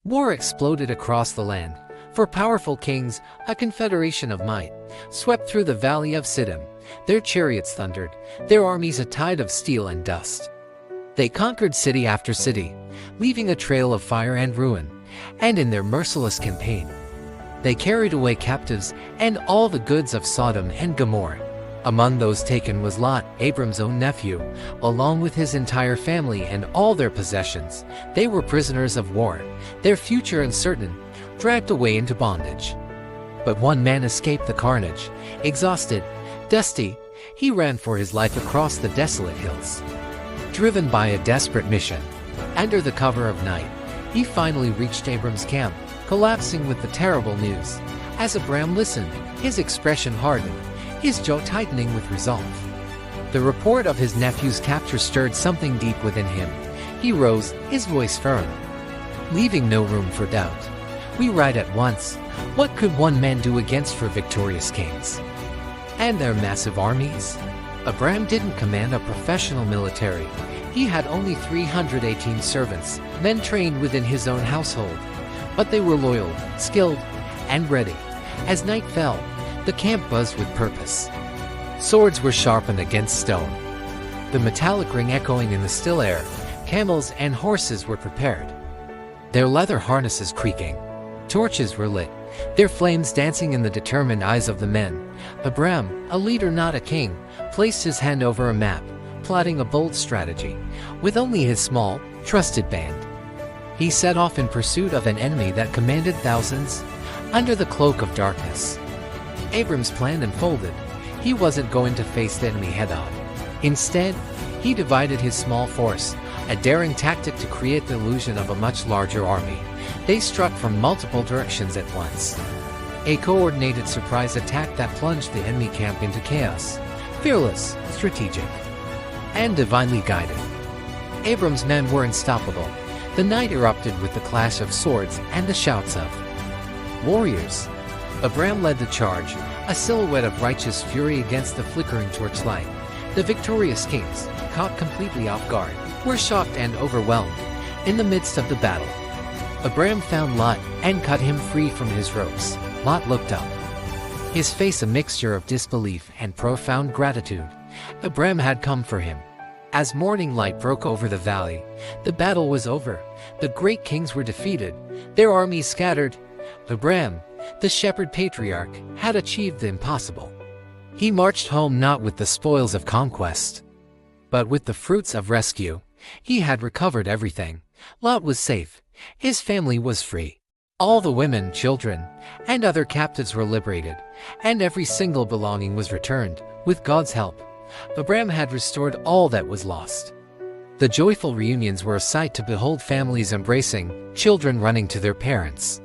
War exploded across the land. For powerful kings, a confederation of might swept through the valley of Siddim. Their chariots thundered, their armies a tide of steel and dust. They conquered city after city, leaving a trail of fire and ruin. And in their merciless campaign, they carried away captives and all the goods of Sodom and Gomorrah. Among those taken was Lot, Abram's own nephew, along with his entire family and all their possessions. They were prisoners of war, their future uncertain, dragged away into bondage. But one man escaped the carnage. Exhausted, dusty, he ran for his life across the desolate hills. Driven by a desperate mission, under the cover of night, he finally reached Abram's camp, collapsing with the terrible news. As Abram listened, his expression hardened, his jaw tightening with resolve. The report of his nephew's capture stirred something deep within him. He rose, his voice firm, leaving no room for doubt. We ride at once. What could one man do against four victorious kings and their massive armies? Abram didn't command a professional military. He had only 318 servants, men trained within his own household. But they were loyal, skilled, and ready. As night fell, the camp buzzed with purpose. Swords were sharpened against stone, the metallic ring echoing in the still air. Camels and horses were prepared, their leather harnesses creaking. Torches were lit, their flames dancing in the determined eyes of the men. Abram, a leader not a king, placed his hand over a map, plotting a bold strategy. With only his small, trusted band, he set off in pursuit of an enemy that commanded thousands. Under the cloak of darkness, Abram's plan unfolded. He wasn't going to face the enemy head-on. Instead, he divided his small force, a daring tactic to create the illusion of a much larger army. They struck from multiple directions at once. A coordinated surprise attack that plunged the enemy camp into chaos. Fearless, strategic, and divinely guided, Abram's men were unstoppable. The night erupted with the clash of swords and the shouts of warriors. Abram led the charge, a silhouette of righteous fury against the flickering torchlight. The victorious kings, caught completely off guard, were shocked and overwhelmed. In the midst of the battle, Abram found Lot and cut him free from his ropes. Lot looked up, his face a mixture of disbelief and profound gratitude. Abram had come for him. As morning light broke over the valley, the battle was over. The great kings were defeated, their armies scattered. Abram, the shepherd patriarch, had achieved the impossible. He marched home not with the spoils of conquest, but with the fruits of rescue. He had recovered everything. Lot was safe. His family was free. All the women, children, and other captives were liberated, and every single belonging was returned. With God's help, Abram had restored all that was lost. The joyful reunions were a sight to behold, families embracing, children running to their parents,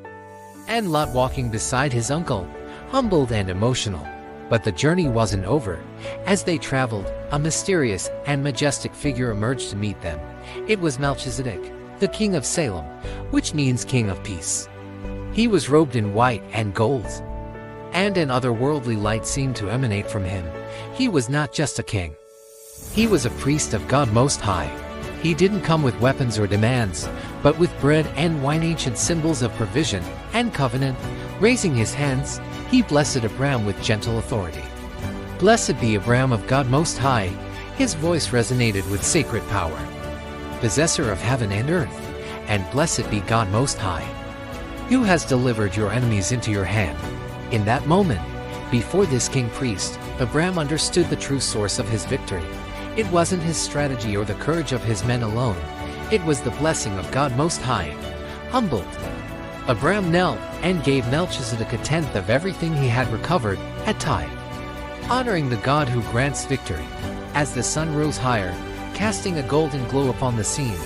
and Lot walking beside his uncle, humbled and emotional. But the journey wasn't over. As they traveled, a mysterious and majestic figure emerged to meet them. It was Melchizedek, the King of Salem, which means King of Peace. He was robed in white and gold, and an otherworldly light seemed to emanate from him. He was not just a king. He was a priest of God Most High. He didn't come with weapons or demands, but with bread and wine, ancient symbols of provision and covenant. Raising his hands, he blessed Abram with gentle authority. Blessed be Abram of God Most High. His voice resonated with sacred power. Possessor of heaven and earth, and blessed be God Most High, who has delivered your enemies into your hand. In that moment, before this king-priest, Abram understood the true source of his victory. It wasn't his strategy or the courage of his men alone. It was the blessing of God Most High. Humbled, Abram knelt and gave Melchizedek a tenth of everything he had recovered, a tithe, honoring the God who grants victory. As the sun rose higher, casting a golden glow upon the scene,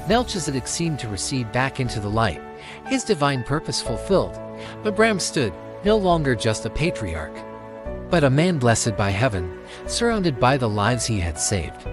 Melchizedek seemed to recede back into the light, his divine purpose fulfilled. Abram stood, no longer just a patriarch, but a man blessed by heaven, surrounded by the lives he had saved.